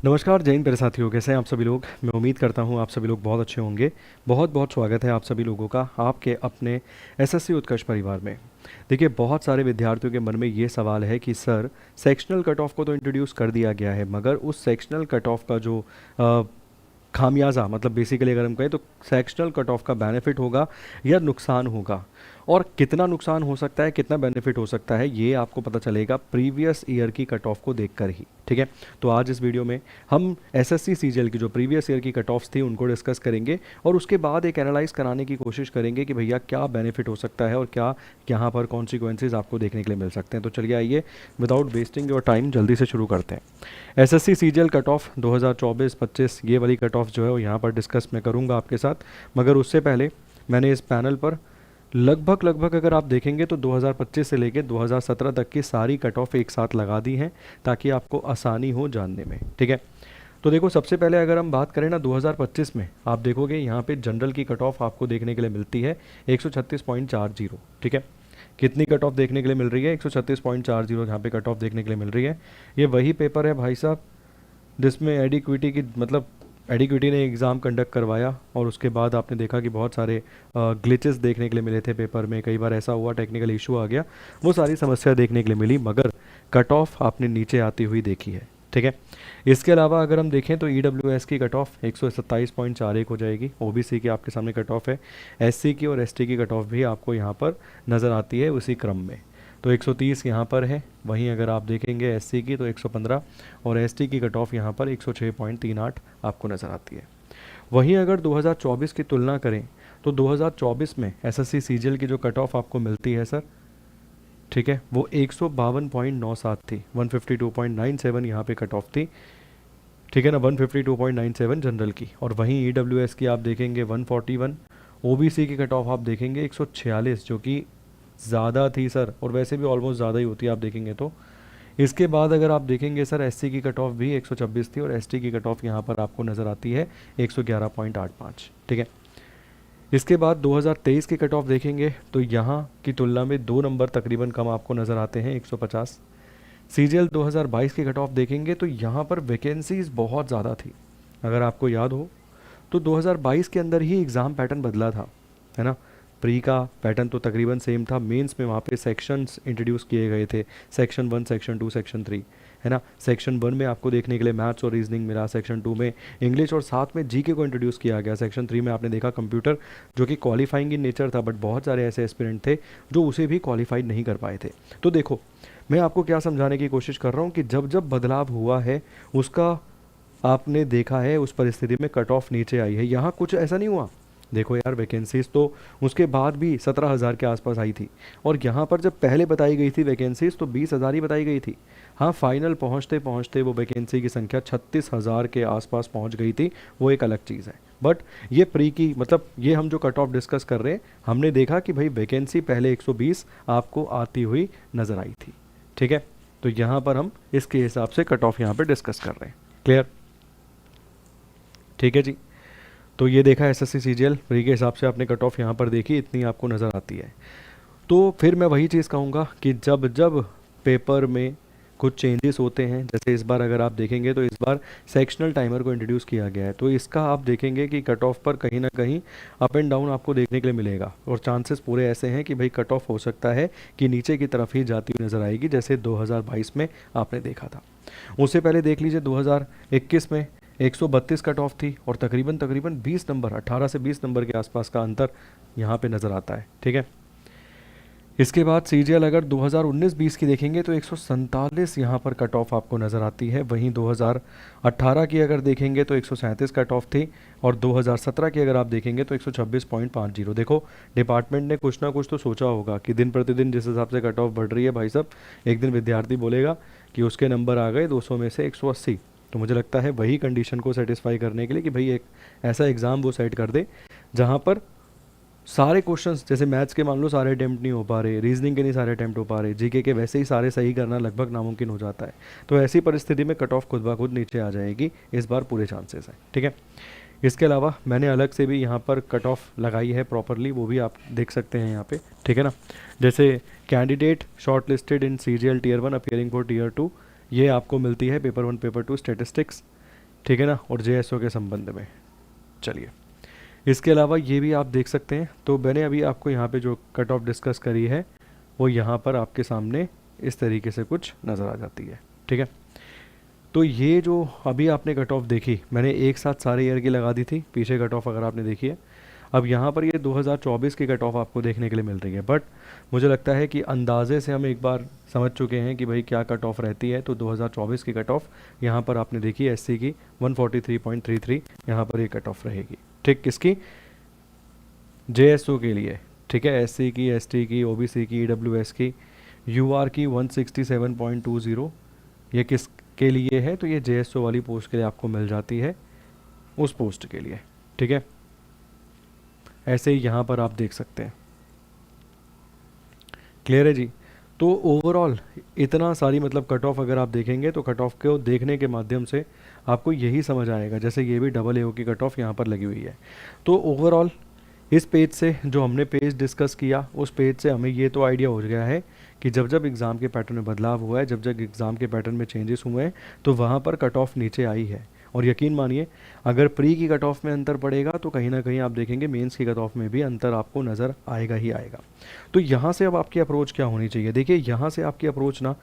नमस्कार जैन प्यारे साथियों, कैसे हैं आप सभी लोग। मैं उम्मीद करता हूं आप सभी लोग बहुत अच्छे होंगे। बहुत बहुत स्वागत है आप सभी लोगों का आपके अपने एसएससी उत्कर्ष परिवार में। देखिए, बहुत सारे विद्यार्थियों के मन में ये सवाल है कि सर, सेक्शनल कट ऑफ को तो इंट्रोड्यूस कर दिया गया है, मगर उस सेक्शनल कट ऑफ का जो खामियाजा, मतलब बेसिकली अगर हम कहें तो सेक्शनल कट ऑफ का बेनिफिट होगा या नुकसान होगा, और कितना नुकसान हो सकता है कितना बेनिफिट हो सकता है ये आपको पता चलेगा प्रीवियस ईयर की कट ऑफ को देखकर ही। ठीक है, तो आज इस वीडियो में हम एसएससी सीजीएल की जो प्रीवियस ईयर की कट ऑफ्स थी उनको डिस्कस करेंगे, और उसके बाद एक एनालाइज कराने की कोशिश करेंगे कि भैया क्या बेनिफिट हो सकता है और क्या यहाँ पर कॉन्सिक्वेंसेज आपको देखने के लिए मिल सकते हैं। तो चलिए आइए, विदाउट वेस्टिंग योर टाइम जल्दी से शुरू करते हैं। एसएससी सीजीएल कट ऑफ 2024-25 ये वाली कट ऑफ जो है वो यहाँ पर डिस्कस मैं करूँगा आपके साथ, मगर उससे पहले मैंने इस पैनल पर लगभग अगर आप देखेंगे तो 2025 से लेकर 2017 तक की सारी कट ऑफ एक साथ लगा दी हैं ताकि आपको आसानी हो जानने में। ठीक है, तो देखो, सबसे पहले अगर हम बात करें ना 2025 में, आप देखोगे यहाँ पे जनरल की कट ऑफ आपको देखने के लिए मिलती है 136.40। ठीक है, कितनी कट ऑफ देखने के लिए मिल रही है? 136.40 यहाँ पे कट ऑफ देखने के लिए मिल रही है। ये वही पेपर है भाई साहब जिसमें एडिक्विटी की, मतलब एडिक्विटी ने एग्ज़ाम कंडक्ट करवाया और उसके बाद आपने देखा कि बहुत सारे ग्लिचेस देखने के लिए मिले थे पेपर में। कई बार ऐसा हुआ, टेक्निकल इशू आ गया, वो सारी समस्या देखने के लिए मिली, मगर कट ऑफ आपने नीचे आती हुई देखी है। ठीक है, इसके अलावा अगर हम देखें तो ईडब्ल्यूएस की कट ऑफ 127.41 हो जाएगी। ओबीसी की आपके सामने कट ऑफ है, एससी की और एसटी की कट ऑफ भी आपको यहाँ पर नज़र आती है उसी क्रम में। तो 130 यहाँ पर है। वहीं अगर आप देखेंगे एससी की तो 115, और एसटी की कट ऑफ यहाँ पर 106.38 आपको नज़र आती है। वहीं अगर 2024 की तुलना करें तो 2024 में एसएससी सीजीएल की जो कट ऑफ आपको मिलती है सर, ठीक है, वो 152.97 थी, 152.97 यहाँ पे कट ऑफ थी। ठीक है ना, 152.97 जनरल की। और वहीं ईडब्ल्यूएस की आप देखेंगे 141, ओबीसी की कट ऑफ आप देखेंगे 146, जो कि ज़्यादा थी सर, और वैसे भी ऑलमोस्ट ज़्यादा ही होती है आप देखेंगे तो। इसके बाद अगर आप देखेंगे सर, एससी की कट ऑफ भी 126 थी, और एसटी की कट ऑफ यहाँ पर आपको नज़र आती है 111.85। ठीक है, इसके बाद 2023 की कट ऑफ देखेंगे तो यहाँ की तुलना में 2 नंबर तकरीबन कम आपको नज़र आते हैं, 150। सीजीएल 2022 की कट ऑफ देखेंगे तो यहाँ पर वैकेंसीज बहुत ज़्यादा थी। अगर आपको याद हो तो 2022 के अंदर ही एग्ज़ाम पैटर्न बदला था, है ना। प्री का पैटर्न तो तकरीबन सेम था, मेंस में वहाँ पे सेक्शंस इंट्रोड्यूस किए गए थे, सेक्शन 1, सेक्शन 2, सेक्शन 3, है ना। सेक्शन 1 में आपको देखने के लिए मैथ्स और रीजनिंग मिला, सेक्शन 2 में इंग्लिश, और साथ में जीके को इंट्रोड्यूस किया गया। सेक्शन 3 में आपने देखा कंप्यूटर, जो कि क्वालिफाइंग इन नेचर था, बट बहुत सारे ऐसे एस्पिरेंट थे जो उसे भी क्वालिफाइड नहीं कर पाए थे। तो देखो, मैं आपको क्या समझाने की कोशिश कर रहा हूँ कि जब जब बदलाव हुआ है उसका आपने देखा है, उस परिस्थिति में कट ऑफ नीचे आई है। यहाँ कुछ ऐसा नहीं हुआ। देखो यार, वैकेंसीज तो उसके बाद भी 17,000 के आसपास आई थी, और यहाँ पर जब पहले बताई गई थी वैकेंसीज तो 20,000 ही बताई गई थी। हाँ, फाइनल पहुँचते पहुँचते वो वैकेंसी की संख्या 36,000 के आसपास पहुँच गई थी, वो एक अलग चीज़ है। बट ये प्री की, मतलब ये हम जो कट ऑफ डिस्कस कर रहे हैं, हमने देखा कि भाई वैकेंसी पहले 120 आपको आती हुई नज़र आई थी। ठीक है, तो यहाँ पर हम इसके हिसाब से कट ऑफ यहाँ पर डिस्कस कर रहे हैं। क्लियर? ठीक है जी। तो ये देखा एसएससी सीजीएल प्री के हिसाब से आपने कट ऑफ यहाँ पर देखी, इतनी आपको नज़र आती है। तो फिर मैं वही चीज़ कहूँगा कि जब जब पेपर में कुछ चेंजेस होते हैं, जैसे इस बार अगर आप देखेंगे तो इस बार सेक्शनल टाइमर को इंट्रोड्यूस किया गया है, तो इसका आप देखेंगे कि कट ऑफ पर कहीं ना कहीं अप एंड डाउन आपको देखने के लिए मिलेगा, और चांसेस पूरे ऐसे हैं कि भाई कट ऑफ हो सकता है कि नीचे की तरफ ही जाती हुई नज़र आएगी, जैसे 2022 में आपने देखा था। उससे पहले देख लीजिए 2021 में 132 कट ऑफ थी, और तकरीबन तकरीबन 20 नंबर, 18 से 20 नंबर के आसपास का अंतर यहाँ पे नज़र आता है। ठीक है, इसके बाद सीजीएल अगर 2019-20 की देखेंगे तो 147 यहाँ पर कट ऑफ आपको नज़र आती है। वहीं 2018 की अगर देखेंगे तो 137 कट ऑफ थी, और 2017 की अगर आप देखेंगे तो 126.50। देखो, डिपार्टमेंट ने कुछ ना कुछ तो सोचा होगा कि दिन प्रतिदिन जिस हिसाब से कट ऑफ बढ़ रही है भाई साहब, एक दिन विद्यार्थी बोलेगा कि उसके नंबर आ गए 200 में से 180। तो मुझे लगता है वही कंडीशन को सेटिस्फाई करने के लिए कि भाई एक ऐसा एग्ज़ाम वो सेट कर दे जहाँ पर सारे क्वेश्चंस, जैसे मैथ्स के मान लो सारे अटैम्प्ट नहीं हो पा रहे, रीजनिंग के नहीं सारे अटैम्प्ट हो पा रहे, जीके के वैसे ही सारे सही करना लगभग नामुमकिन हो जाता है। तो ऐसी परिस्थिति में कट ऑफ खुद ब खुद नीचे आ जाएगी, इस बार पूरे चांसेस हैं। ठीक है, इसके अलावा मैंने अलग से भी यहाँ पर कट ऑफ लगाई है प्रॉपरली, वो भी आप देख सकते हैं यहाँ पे। ठीक है ना, जैसे candidate short listed in CGL tier 1 appearing for tier 2, ये आपको मिलती है पेपर 1 पेपर 2 स्टेटिस्टिक्स। ठीक है ना, और जेएसओ के संबंध में। चलिए, इसके अलावा ये भी आप देख सकते हैं। तो मैंने अभी आपको यहाँ पे जो कट ऑफ डिस्कस करी है वो यहाँ पर आपके सामने इस तरीके से कुछ नज़र आ जाती है। ठीक है, तो ये जो अभी आपने कट ऑफ देखी, मैंने एक साथ सारे ईयर की लगा दी थी पीछे कट ऑफ, अगर आपने देखी है। अब यहाँ पर ये 2024 की कट ऑफ आपको देखने के लिए मिल रही है, बट मुझे लगता है कि अंदाजे से हम एक बार समझ चुके हैं कि भाई क्या कट ऑफ रहती है। तो 2024 की कट ऑफ यहाँ पर आपने देखी है, एससी की 143.33 यहाँ पर ये कट ऑफ रहेगी। ठीक, किसकी? जेएसओ के लिए। ठीक है, एससी की, एसटी की, ओबीसी की, ईडब्ल्यूएस की, यूआर की 167.20, ये किस के लिए है? तो ये जेएसओ वाली पोस्ट के लिए आपको मिल जाती है, उस पोस्ट के लिए। ठीक है, ऐसे ही यहाँ पर आप देख सकते हैं। क्लियर है जी? तो ओवरऑल इतना सारी मतलब कट ऑफ अगर आप देखेंगे तो कट ऑफ को देखने के माध्यम से आपको यही समझ आएगा, जैसे ये भी डबल एओ की कट ऑफ यहाँ पर लगी हुई है। तो ओवरऑल इस पेज से जो हमने पेज डिस्कस किया, उस पेज से हमें ये तो आइडिया हो गया है कि जब जब एग्ज़ाम के पैटर्न में बदलाव हुआ है, जब जब एग्ज़ाम के पैटर्न में चेंजेस हुए हैं, तो वहाँ पर कट ऑफ नीचे आई है। और यकीन मानिए, अगर प्री की कट ऑफ में अंतर पड़ेगा तो कहीं ना कहीं आप देखेंगे मेंस की कट ऑफ में भी अंतर आपको नज़र आएगा ही आएगा। तो यहाँ से अब आपकी अप्रोच क्या होनी चाहिए? देखिए, यहाँ से आपकी अप्रोच ना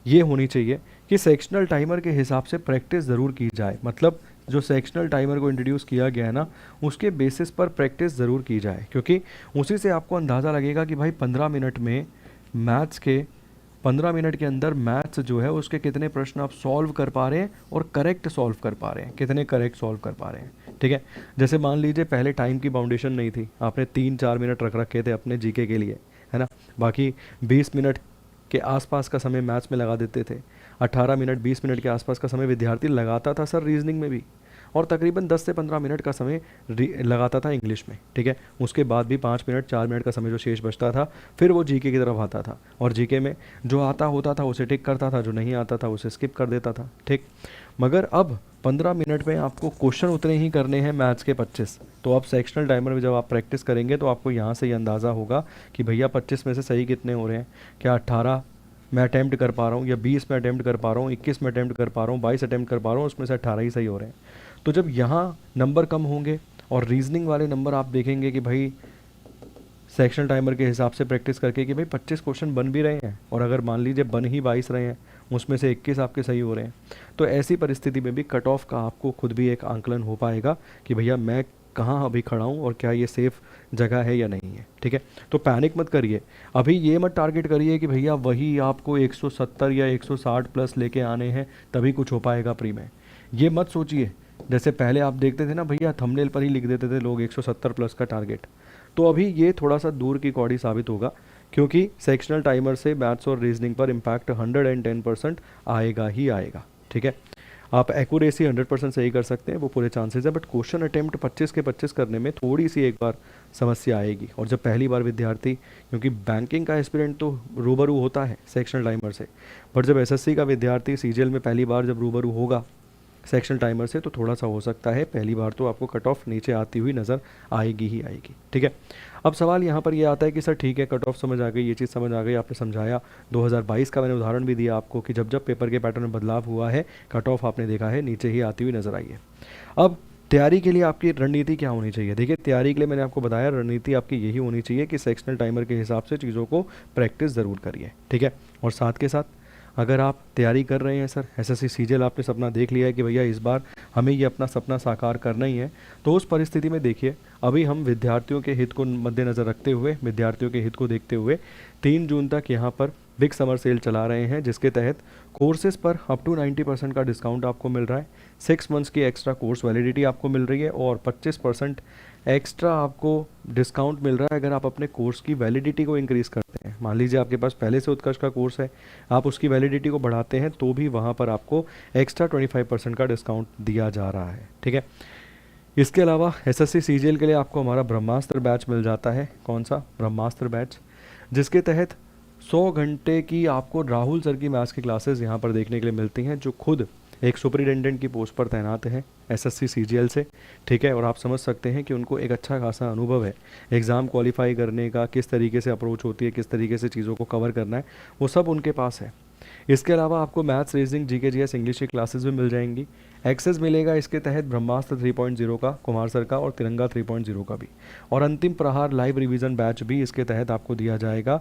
ये होनी चाहिए कि सेक्शनल टाइमर के हिसाब से प्रैक्टिस ज़रूर की जाए। मतलब जो सेक्शनल टाइमर को इंट्रोड्यूस किया गया है ना, उसके बेसिस पर प्रैक्टिस ज़रूर की जाए, क्योंकि उसी से आपको अंदाज़ा लगेगा कि भाई 15 मिनट में मैथ्स के 15 मिनट के अंदर मैथ्स जो है उसके कितने प्रश्न आप सॉल्व कर पा रहे हैं और करेक्ट सॉल्व कर पा रहे हैं, कितने करेक्ट सॉल्व कर पा रहे हैं। ठीक है, जैसे मान लीजिए पहले टाइम की बाउंडेशन नहीं थी, आपने 3-4 मिनट रख रखे थे अपने जीके के लिए, है ना, बाकी 20 मिनट के आसपास का समय मैथ्स में लगा देते थे, 18 मिनट 20 मिनट के आसपास का समय विद्यार्थी लगाता था सर रीजनिंग में भी, और तकरीबन 10 से 15 मिनट का समय लगाता था इंग्लिश में। ठीक है, उसके बाद भी 5 मिनट 4 मिनट का समय जो शेष बचता था, फिर वो जीके की तरफ आता था, और जीके में जो आता होता था उसे टिक करता था, जो नहीं आता था उसे स्किप कर देता था। ठीक, मगर अब 15 मिनट में आपको क्वेश्चन उतने ही करने हैं मैथ्स के 25। तो अब सेक्शनल टाइमर में जब आप प्रैक्टिस करेंगे तो आपको यहाँ से ये अंदाज़ा होगा कि भैया 25 में से सही कितने हो रहे हैं, क्या 18 मैं अटैम्प्ट कर पा रहा हूँ, या 20 में अटैम्प्ट कर पा रहा हूँ, 21 में अटैम्प्ट कर पा रहा हूँ, 22 अटैम्प्ट कर पा रहा हूँ, उसमें से 18 ही सही हो रहे हैं। तो जब यहाँ नंबर कम होंगे और रीजनिंग वाले नंबर आप देखेंगे कि भाई सेक्शनल टाइमर के हिसाब से प्रैक्टिस करके कि भाई 25 क्वेश्चन बन भी रहे हैं, और अगर मान लीजिए बन ही 22 रहे हैं, उसमें से 21 आपके सही हो रहे हैं, तो ऐसी परिस्थिति में भी कट ऑफ का आपको खुद भी एक आंकलन हो पाएगा कि भैया मैं कहाँ अभी खड़ा हूँ और क्या ये सेफ़ जगह है या नहीं है। ठीक है, तो पैनिक मत करिए, अभी ये मत टारगेट करिए कि भैया वही आपको 170 या 160 प्लस लेके आने हैं तभी कुछ हो पाएगा प्री में। ये मत सोचिए, जैसे पहले आप देखते थे ना भैया, थंबनेल पर ही लिख देते थे लोग 170 प्लस का टारगेट। तो अभी ये थोड़ा सा दूर की कौड़ी साबित होगा, क्योंकि सेक्शनल टाइमर से मैथ्स और रीजनिंग पर इम्पैक्ट 110% आएगा ही आएगा। ठीक है, आप एक्यूरेसी 100% सही कर सकते हैं, वो पूरे चांसेस है, बट क्वेश्चन अटेम्प्ट 25 के 25 करने में थोड़ी सी एक बार समस्या आएगी। और जब पहली बार विद्यार्थी, क्योंकि बैंकिंग का एस्पिरेंट तो रूबरू होता है सेक्शनल टाइमर से, बट जब एसएससी का विद्यार्थी सीजीएल में पहली बार जब रूबरू होगा सेक्शनल टाइमर से, तो थोड़ा सा हो सकता है पहली बार तो आपको कट ऑफ नीचे आती हुई नज़र आएगी ही आएगी। ठीक है, अब सवाल यहाँ पर ये आता है कि सर ठीक है, कट ऑफ समझ आ गई, ये चीज़ समझ आ गई, आपने समझाया, 2022 का मैंने उदाहरण भी दिया आपको कि जब जब पेपर के पैटर्न में बदलाव हुआ है, कट ऑफ आपने देखा है नीचे ही आती हुई नज़र आई है। अब तैयारी के लिए आपकी रणनीति क्या होनी चाहिए? देखिए, तैयारी के लिए मैंने आपको बताया रणनीति आपकी यही होनी चाहिए कि सेक्शनल टाइमर के हिसाब से चीज़ों को प्रैक्टिस ज़रूर करिए। ठीक है, और साथ के साथ अगर आप तैयारी कर रहे हैं, सर एसएससी सीजीएल आपने सपना देख लिया है कि भैया इस बार हमें ये अपना सपना साकार करना ही है, तो उस परिस्थिति में देखिए, अभी हम विद्यार्थियों के हित को मद्देनज़र रखते हुए, विद्यार्थियों के हित को देखते हुए 3 जून तक यहाँ पर बिग समर सेल चला रहे हैं, जिसके तहत कोर्सेज़ पर अप टू 90% का डिस्काउंट आपको मिल रहा है, 6 मंथ्स की एक्स्ट्रा कोर्स वैलिडिटी आपको मिल रही है, और 25% एक्स्ट्रा आपको डिस्काउंट मिल रहा है अगर आप अपने कोर्स की वैलिडिटी को इंक्रीज़ करते हैं। मान लीजिए आपके पास पहले से उत्कर्ष का कोर्स है, आप उसकी वैलिडिटी को बढ़ाते हैं तो भी वहाँ पर आपको एक्स्ट्रा 25% का डिस्काउंट दिया जा रहा है। ठीक है, इसके अलावा एसएससी सीजीएल के लिए आपको हमारा ब्रह्मास्त्र बैच मिल जाता है। कौन सा? ब्रह्मास्त्र बैच, जिसके तहत 100 घंटे की आपको राहुल सर की मैथ्स की क्लासेस यहाँ पर देखने के लिए मिलती हैं, जो खुद एक सुपरिटेंडेंट की पोस्ट पर तैनात हैं एसएससी सीजीएल से। ठीक है, और आप समझ सकते हैं कि उनको एक अच्छा खासा अनुभव है एग्ज़ाम क्वालिफाई करने का, किस तरीके से अप्रोच होती है, किस तरीके से चीज़ों को कवर करना है, वो सब उनके पास है। इसके अलावा आपको maths, reasoning, GK, GS, English की क्लासेस भी मिल जाएंगी। एक्सेस मिलेगा इसके तहत ब्रह्मास्त्र 3.0 का, कुमार सर का, और तिरंगा 3.0 का भी। और अंतिम प्रहार लाइव रिवीजन बैच भी इसके तहत आपको दिया जाएगा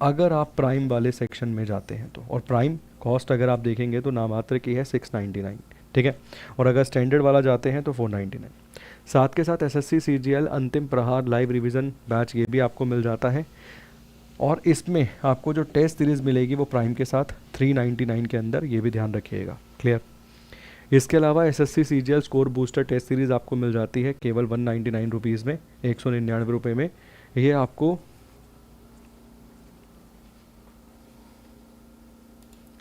अगर आप प्राइम वाले सेक्शन में जाते हैं तो। और प्राइम कॉस्ट अगर आप देखेंगे तो नामात्र की है 699, ठीक है। और अगर स्टैंडर्ड वाला जाते हैं तो 499। साथ के साथ एसएससी सीजीएल अंतिम प्रहार लाइव रिवीजन बैच ये भी आपको मिल जाता है। और इसमें आपको जो टेस्ट सीरीज़ मिलेगी वो प्राइम के साथ 399 के अंदर, ये भी ध्यान रखिएगा। क्लियर। इसके अलावा SSC CGL score booster test series आपको मिल जाती है केवल 199 रुपीज़ में, 199 रुपये में।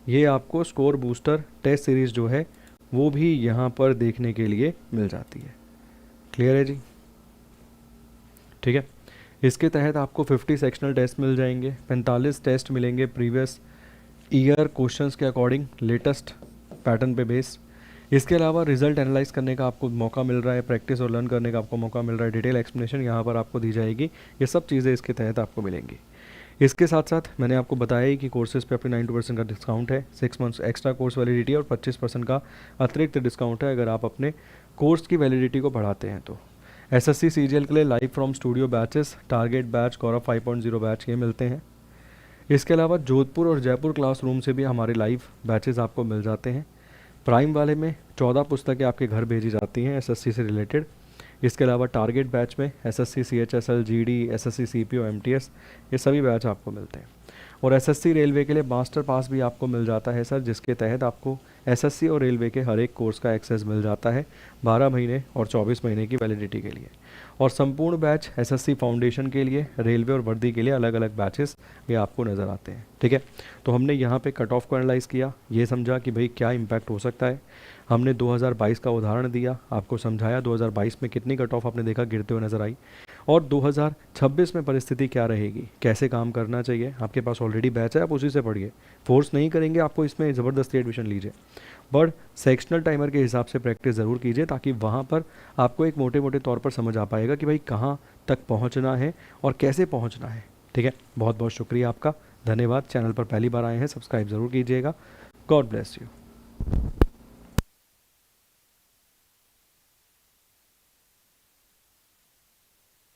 ये आपको स्कोर बूस्टर टेस्ट सीरीज़ जो है वो भी यहाँ पर देखने के लिए मिल जाती है। क्लियर है जी, ठीक है। इसके तहत आपको 50 सेक्शनल टेस्ट मिल जाएंगे, 45 टेस्ट मिलेंगे प्रीवियस ईयर क्वेश्चंस के अकॉर्डिंग, लेटेस्ट पैटर्न पे बेस। इसके अलावा रिजल्ट एनालाइज करने का आपको मौका मिल रहा है, प्रैक्टिस और लर्न करने का आपको मौका मिल रहा है, डिटेल एक्सप्लेनेशन यहाँ पर आपको दी जाएगी। ये सब चीज़ें इसके तहत आपको मिलेंगी। इसके साथ साथ मैंने आपको बताया ही कि कोर्सेज़ पे अपनी 90% का डिस्काउंट है, 6 मंथ्स एक्स्ट्रा कोर्स वैलिडिटी और 25% का अतिरिक्त डिस्काउंट है अगर आप अपने कोर्स की वैलिडिटी को बढ़ाते हैं तो। एसएससी सीजीएल के लिए live from studio batches, target batch, Gaurav 5.0 batch ये मिलते हैं। इसके अलावा जोधपुर और जयपुर क्लासरूम से भी हमारे लाइव बैचेस आपको मिल जाते हैं। प्राइम वाले में 14 पुस्तकें आपके घर भेजी जाती हैं एसएससी से रिलेटेड। इसके अलावा टारगेट बैच में SSC CHSL, GD, SSC CPO, MTS ये सभी बैच आपको मिलते हैं। और एसएससी रेलवे के लिए मास्टर पास भी आपको मिल जाता है सर, जिसके तहत आपको एसएससी और रेलवे के हर एक कोर्स का एक्सेस मिल जाता है 12 महीने और 24 महीने की वैलिडिटी के लिए। और संपूर्ण बैच एसएससी फाउंडेशन के लिए, रेलवे और वर्दी के लिए अलग अलग बैचेस ये आपको नज़र आते हैं, ठीक है। तो हमने यहाँ पे कट ऑफ को एनालाइज़ किया, ये समझा कि भाई क्या इम्पैक्ट हो सकता है। हमने 2022 का उदाहरण दिया, आपको समझाया 2022 में कितनी कट ऑफ आपने देखा गिरते हुए नजर आई, और 2026 में परिस्थिति क्या रहेगी, कैसे काम करना चाहिए। आपके पास ऑलरेडी बैच है, आप उसी से पढ़िए, फोर्स नहीं करेंगे आपको इसमें ज़बरदस्ती एडमिशन लीजिए, बट सेक्शनल टाइमर के हिसाब से प्रैक्टिस ज़रूर कीजिए, ताकि वहाँ पर आपको एक मोटे मोटे तौर पर समझ आ पाएगा कि भाई कहाँ तक पहुँचना है और कैसे पहुँचना है, ठीक है। बहुत बहुत शुक्रिया आपका, धन्यवाद। चैनल पर पहली बार आए हैं सब्सक्राइब ज़रूर कीजिएगा। God bless you.